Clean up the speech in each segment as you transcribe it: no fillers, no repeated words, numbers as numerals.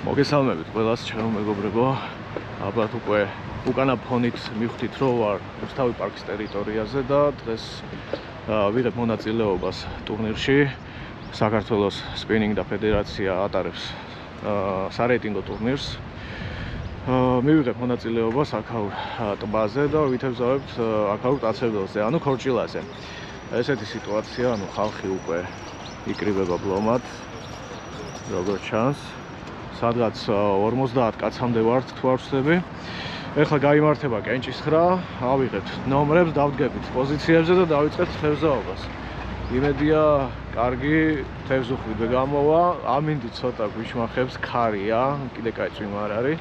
მოგესალმებით ყველას, ჩემო მეგობრებო. ალბათ უკვე უკანა ფონით მივხვდით, რომ ვარ რუსთავი პარკის ტერიტორიაზე და დღეს ვიღებ მონაწილეობას ტურნირში. საქართველოს სპინინგ და ფედერაცია ატარებს სარეიტინგო ტურნირს. მივიღებ მონაწილეობას აქაურ ტბაზე და ვითევზავებთ აქაურ ტაცებელზე, ანუ ქორჭილაზე. ესეთი სიტუაცია, ანუ ხალხი უკვე იკრიბება ბლომად, როგორც ჩანს. სადღაც 50 კაცამდე ვართ თუ არ ვცდები. ეხლა გაიმართება კენჭისხრა, ავიღებთ ნომრებს, დავდგებით პოზიციებზე და დავიწყებთ თევზაობას. იმედია, კარგი თევზუხვი გამოვა, ამინდი ცოტა გვიშმახებს, ქარია, კიდე კაი წვიმა არ არის.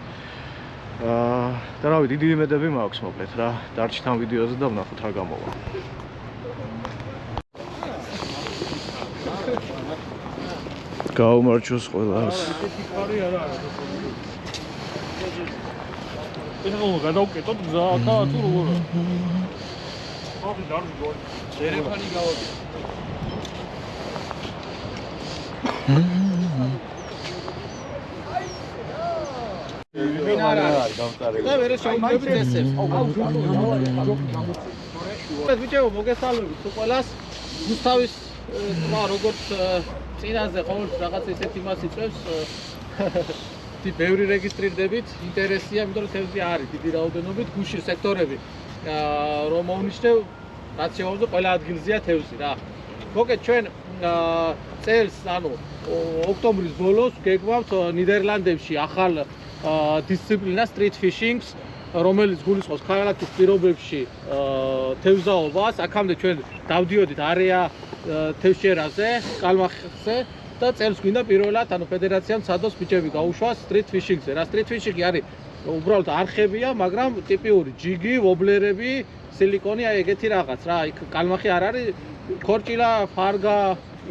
და რავი, დიდი იმედები მაქვს მოკლედ რა, დარჩით ამ ვიდეოზე და ვნახოთ რა გამოვა. გაუმარჯოს ყველას. ეხლა გადავკეტოთ გზა და თუ როგორ დერეფანი გავაკეთე. და ვერა შევიდები წესებს. ბიჭო, მოგესალმებით ყველას. რუსთავის ტბა როგორც წინაზე ყოველთვის რაღაც ესეთი მას იწევს. ბევრი რეგისტრირდებით, ინტერესია, იმიტომ რომ თევზი არის დიდი რაოდენობით, გუშინ სექტორები რომ მოვნიშნევ, რაც შევავდო ყველა ადგილზეა თევზი რა. მოკეთ ჩვენ წელს, ანუ ოქტომბრის ბოლოს გეგმავთ ნიდერლანდებში ახალ დისციპლინა street fishing-ს, რომელიც გულისხმობს ქალაქის პირობებში თევზაობას. აქამდე ჩვენ დავდიოდით არეა თევზჭერაზე, კალმახზე და წელს გვინდა პირველად, ანუ ფედერაციამ ცადოს ბიჭები გაუშვას street fishing-ზე. რა street fishing-ი არის უბრალოდ არხებია, მაგრამ ტიპიური ჯიგი, ვობლერები, სილიკონი, აი ეგეთი რაღაც რა. იქ კალმახი არ არის, ქორჭილა, ფარგა,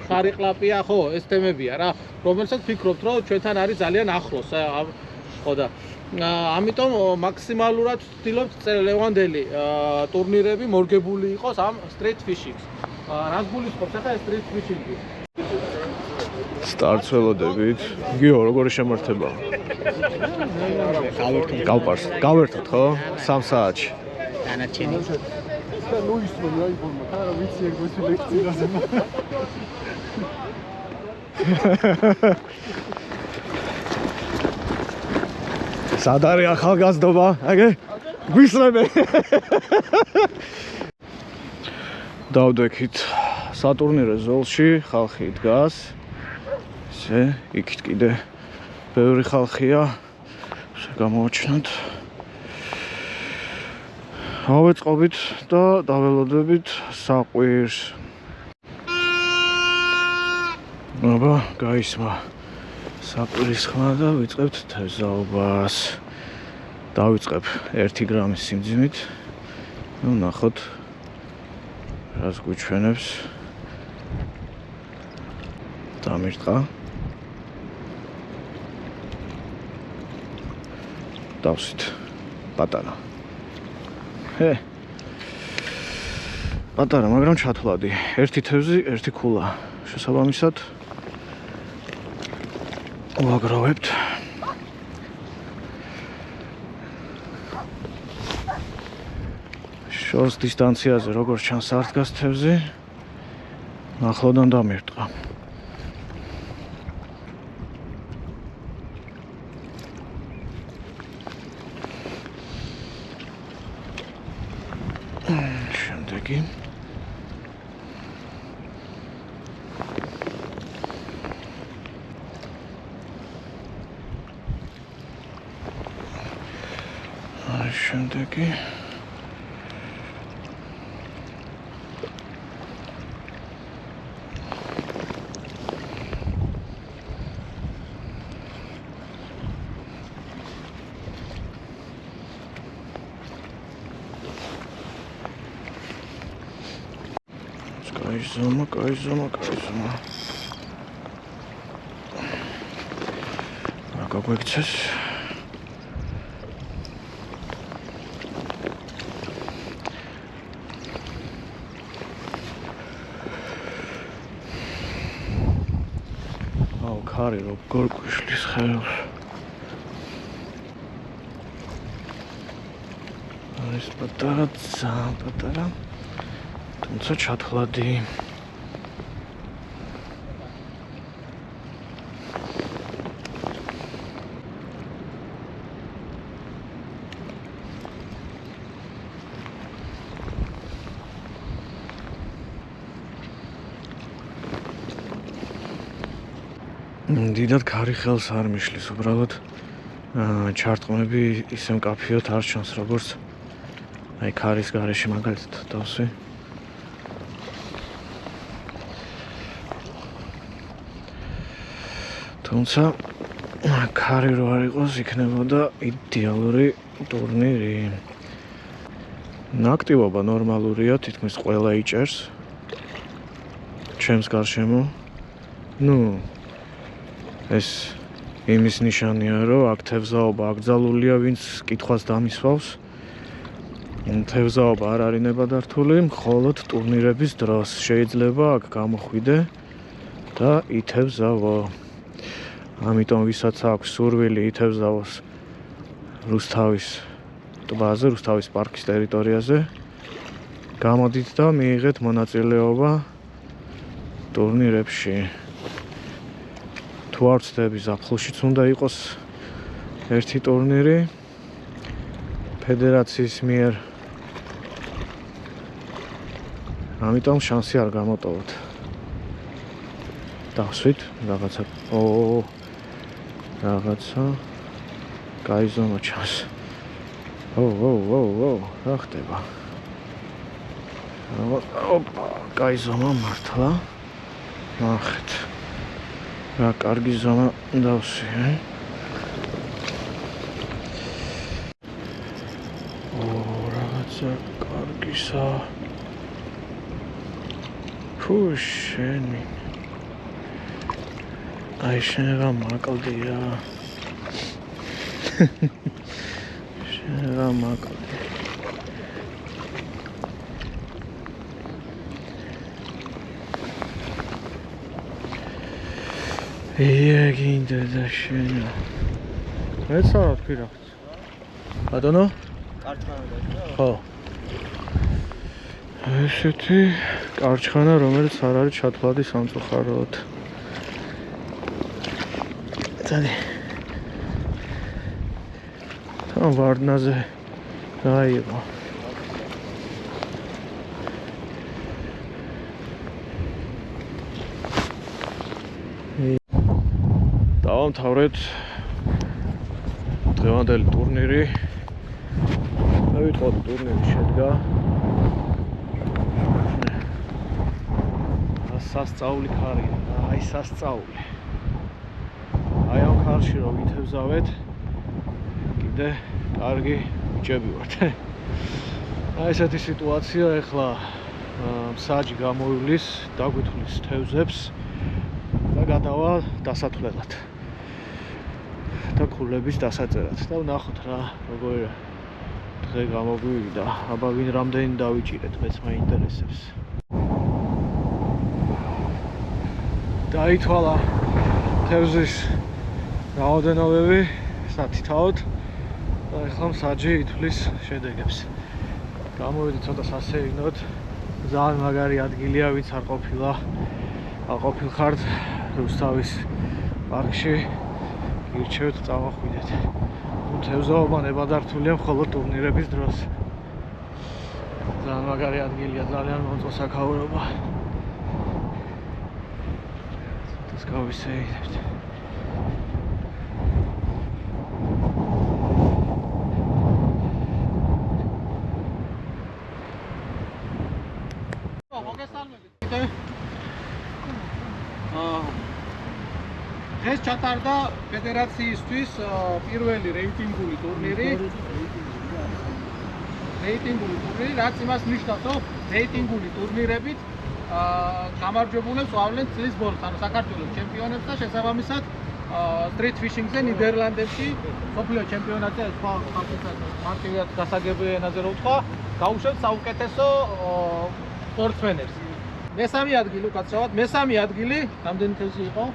ხარიყლაპია, ხო, ეს თემებია რა, რომელსაც ფიქრობთ, რომ ჩვენთან არის ძალიან ახლოს, ხო და ამიტომ მაქსიმალურად ვცდილობთ ლევანდელი ტურნირები მორგებული იყოს ამ street fishing-ს. რას გულისხმობს ახლა ეს street fishing-ი? სტარტს ველოდებით. გიო, როგორი შემართება? გავერთოთ, ხო? 3 საათში. დანარჩენი. ნუ ისმენი აი ფორმა, ხარა ვიცი ეგრე ლექციაზე. სად არის ახალგაზრდობა? აგე? გვისრები. დავდექით სატურნირო ზოლში, ხალხი დგას. ესე, იქით კიდე ბევრი ხალხია. გამოვაჩნოთ. ავეწყობით და დაველოდებით საყვირს. აბა, გაისმა საყვირის ხმა და ვიწყებთ თევზაობას. დავიწყებ 1 გრამის სიმძიმით. ნუ ნახოთ რას გვიჩვენებს. დამირტყა. დავსვით პატარა. პატარა, მაგრამ ჩათვლადი. 1 თევზი, 1 ქულა. შესაბამისად ვაგროვებთ. შორს დისტანციაზე როგორც ჩანს არ დგას თევზი. ახლოდან დამირტყა. შემდეგი შემდეგი კაიზომა. აკა გვექცეს. ხარი როგორ გვიშლის ხელს. ეს პატარა, ძალიან პატარა. თუმცა ჩათვლადი. დიდად ქარი ხელს არ მიშლის, უბრალოდ ჩარტყმები ისე მკაფიოდ არ ჩანს, როგორც აი ქარის გარეშე მაგალითად დავსვი. თუმცა ქარი რო არ იყოს, იქნებოდა იდეალური ტურნირი. აქტივობა ნორმალურია, თითქმის ყველა იჭერს ჩემს გარშემო. ეს იმის ნიშანია, რომ აქ თევზაობა აკრძალულია, ვინც კითხვას დამისვავს. თევზაობა არ არის ნებადართული, მხოლოდ ტურნირების დროს შეიძლება აქ გამოხვიდე და ითევზავო. ამიტომ ვისაც აქვს სურვილი ითევზავოს რუსთავის ტბაზე, რუსთავის პარკის ტერიტორიაზე, გამოდით და მიიღეთ მონაწილეობა ტურნირებში. თუ არ ვცდები, ზაფხულშიც უნდა იყოს ერთი ტურნირი ფედერაციის მიერ. ამიტომ შანსი არ გამოტოვოთ. დავსვით რაღაცა. რაღაცა კაი ზომა ჩანს. რა ხდება? კაი ზომა მართლა. ნახეთ. რა კარგი ზომა დავსვი, რაღაცა კარგისა. შენი. აი შენ რა მაკლდია. შენ რა მაკლდია. გინდა და შენ. ეცა რა თქვი რა. ბატონო? კარჩხანა და ხო. ესეთი კარჩხანა, რომელიც არ არის ჩათვლადი სამწუხაროდ. წადი. თან ვარდნაზე გაიღო. დავამთავრეთ დღევანდელი ტურნირი. მე ვიტყოდი ტურნირი შედგა სასწაული ქარია, აი სასწაული. აი ამ ქარში რომ ვითევზავეთ, კიდე კარგი ბიჭები ვართ. აი ესეთი სიტუაცია, ეხლა მსაჯი გამოივლის, დაგვითვლის თევზებს და გადავა დასათვლელად. და ქულების დასაწერად. და ვნახოთ რა, როგორი დღე გამოგვივიდა. აბა ვინ რამდენი დავიჭირეთ, მეც მაინტერესებს. დაითვალა თევზის რაოდენობები სათითაოდ და ეხლა მსაჯი ითვლის შედეგებს. გამოვიდი ცოტა სასეირნოდ. ძალიან მაგარი ადგილია, ვინც არ ყოფილხართ რუსთავის პარკში. ირჩევთ წავახვიდეთ. თევზაობა ნებადართულია მხოლოდ ტურნირების დროს. ძალიან მაგარი ადგილია, ძალიან მომწვა საქაურობა. ეს გავისეირებთ. დღეს ჩატარდა ფედერაციისთვის პირველი რეიტინგული ტურნირი. რაც იმას ნიშნავს, რომ რეიტინგული ტურნირებით გამარჯვებულებს ვავლენ წლის ბოლოს, ანუ საქართველოს ჩემპიონებს და შესაბამისად სტრიტ ფიშინგზე ნიდერლანდებში მსოფლიო ჩემპიონატზე სხვა მარტივად გასაგები ენაზე რო ვთქვა, გაუშვებთ საუკეთესო სპორტსმენებს. მესამე ადგილი უკაცრავად, მესამე ადგილი რამდენი თევზი იყო?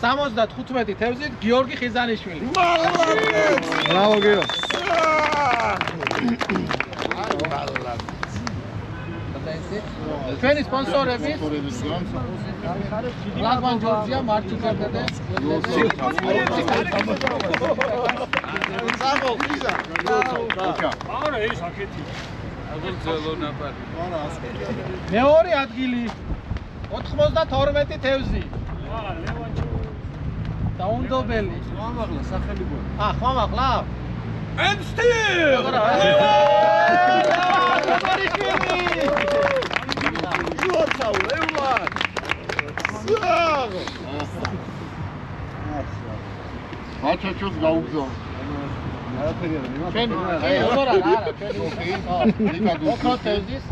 75 თევზით გიორგი ხიზანიშვილი. მალადეც! ბრავო გიორგი! ჩვენი სპონსორები ლაგმან ჯორჯია მარჩუკერდა და მეორე ადგილი 92 თევზი. დაუნდობელი. ხმამაღლა სახელი გქონდა. ხმამაღლა? Endstill! Აჩაჩოს გაუგზავნა. არაფერი არ იმას. ჩვენ არა, ჩვენ ოქროს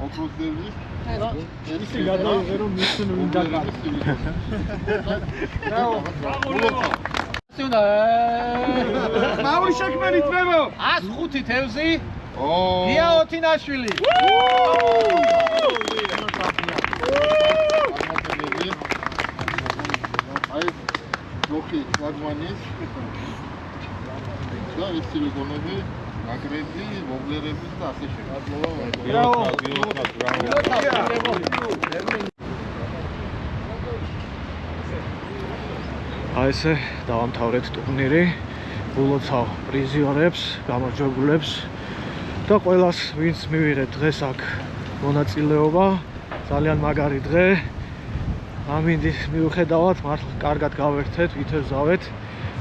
ოქროსდევზის ისი გადავიღე რომ მისცენ უნდა გაკეთო. მაური შექმენი თმებო 105 თევზი გია ოთინაშვილი აი ლოხი ლაგმანის და ისინი გონები აგრეთი მოგლერები და ასე აი ესე დავამთავრეთ ტურნირი. ულოცავ პრიზიორებს, გამარჯვებულებს და ყველას ვინც მივიღეთ დღეს აქ მონაწილეობა. ძალიან მაგარი დღე. ამინდის მიუხედავად მართლა კარგად გავერთეთ, ვითევზავეთ.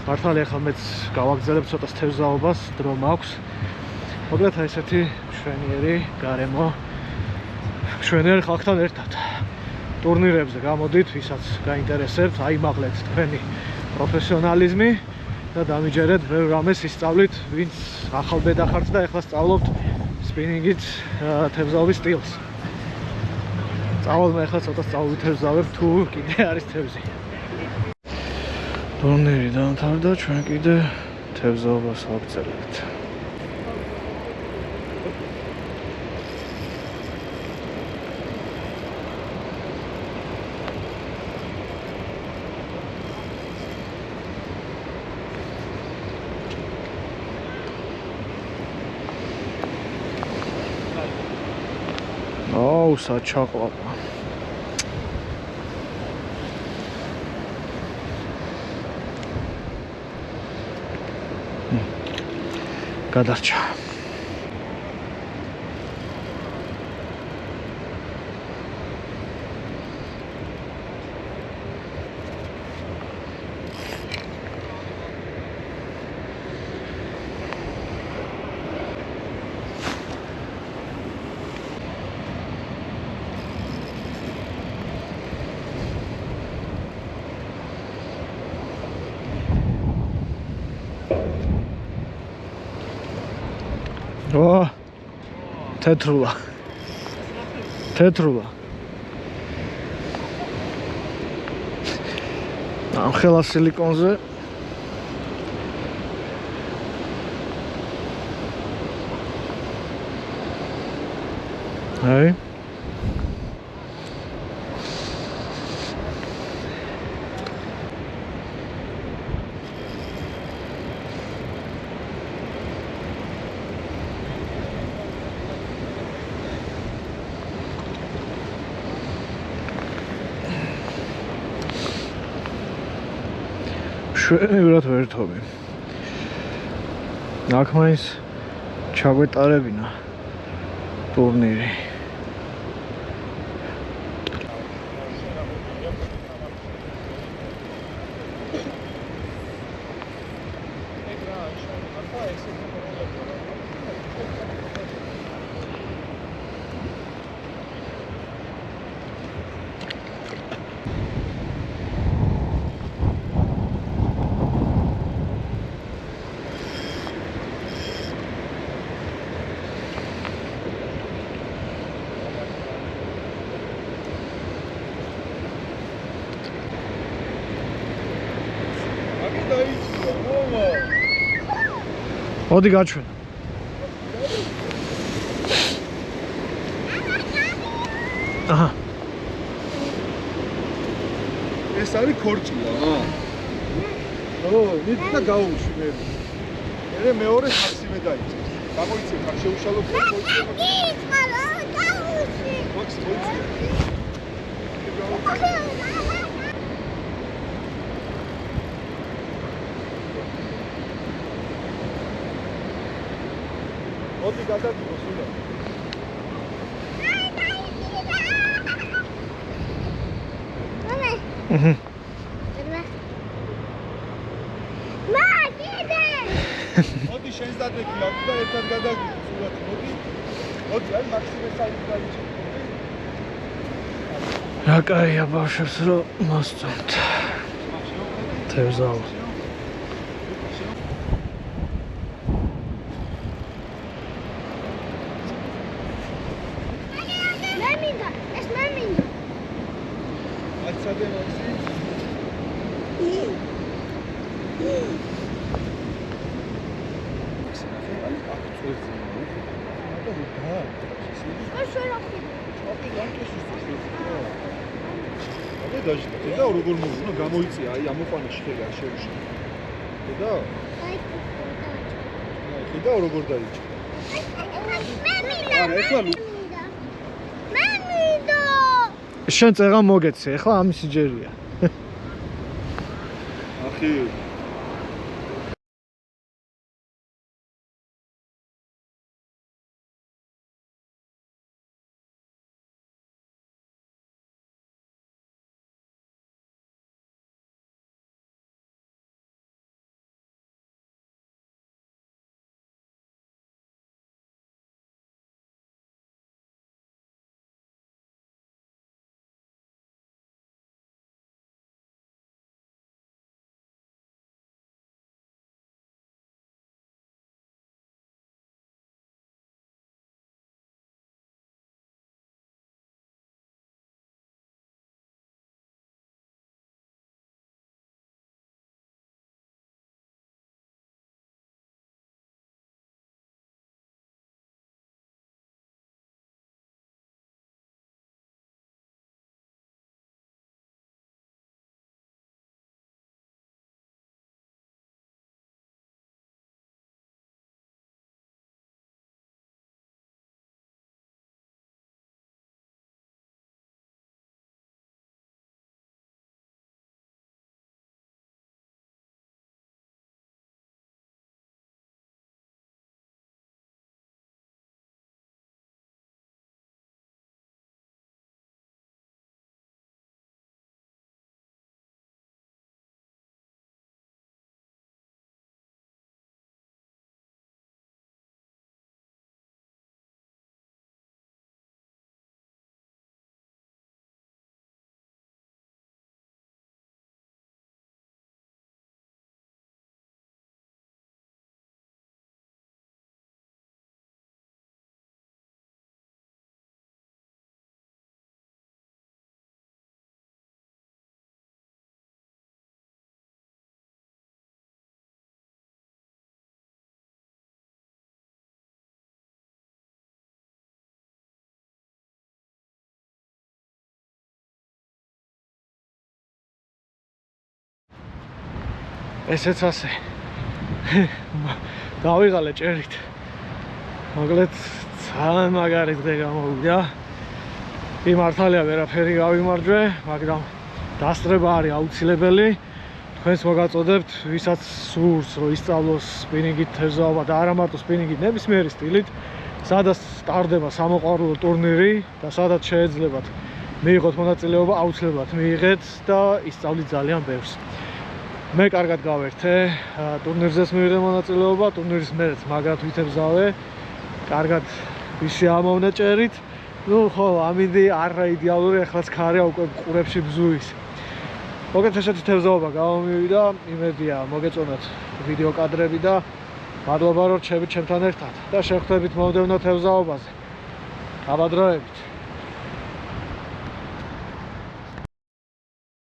მართლა ახლა მეც გავაგზავნებ ცოტა თევზაობას, დრო მაქვს. მოკლედ აი ესეთი მშვენიერი გარემო მშვენიერ ხალხთან ერთად. ტურნირებზე გამოდით, ვისაც გაინტერესებთ, აიმაღლეთ თქვენი პროფესიონალიზმი და დამიჯერეთ ბევრ რამეს ისწავლით, ვინც ახალ ბედა ხართ და ახლა სწავლობთ სპინინგით თევზაობის სტილს. სწავლობ ახლა ცოტა სწავლვითევზავებ თუ კიდე არის თევზი. ტურნირი დამთავრდა, ჩვენ კიდე თევზაობას ვაგრძელებთ. აუ, საჩაყლაპა. გადარჩა. ო თეთრულა ამ ხელა სილიკონზე აი შვენივრად ვერთობი. აქ მაინც ჩაგვეტარებინა ტურნირი. მოდი გაჩვენ. აჰა. ეს არის ქორჭია. ო, ნიცა გაუშვი მე. მე მეორე საქსივე დაიწყეს. გამოიწევ, ხარ შეუშალო მოიწევ. მაქვს მოიწევ. მოდი გადაგიგო სულა. მოდი შენს დადექი აქ და ერთად გადაგიგო სულად. მოდი აი მაქსიმეს აი გაიჭი. რა კაია ბავშვებს რომ მოსწონთ. თევზაო. და როგორ მოვუნა გამოიწია აი ამოყვანა შეხელი არ შეუშვა. და და როგორ დაიჭი. არა ეხლა შენ წეღა მოგეცე, ეხლა ამისი ჯერია. ახი ესეც ასე. დავიღალე ჭერით. მოკლედ ძალიან მაგარი დღე გამოვიდა. კი მართალია ვერაფერი გავიმარჯვე, მაგრამ დასწრება არის აუცილებელი. თქვენს მოგაწოდებთ, ვისაც სურს რომ ისწავლოს სპინინგით თევზაობა და არა მარტო სპინინგით, ნებისმიერი სტილით, სადაც სტარდება სამოყვარულო ტურნირი და სადაც შეეძლებათ მიიღოთ მონაწილეობა, აუცილებლად მიიღეთ და ისწავლით ძალიან ბევრს. მე კარგად გავერთე, ტურნირზეც მივიღე მონაწილეობა, ტურნირის მერეც მაგრად ვითევზავე, კარგად ვისი ამოვნე ჭერით. ნუ ხო, ამინდი არა იდეალური, ახლაც ქარია უკვე ყურებში ბზუის. მოგეთ ესეთი თევზაობა გამომივიდა, იმედია მოგეწონათ ვიდეო კადრები და მადლობა რომ რჩებით ჩემთან ერთად და შევხვდებით მომდევნო თევზაობაზე. აბა დროებით.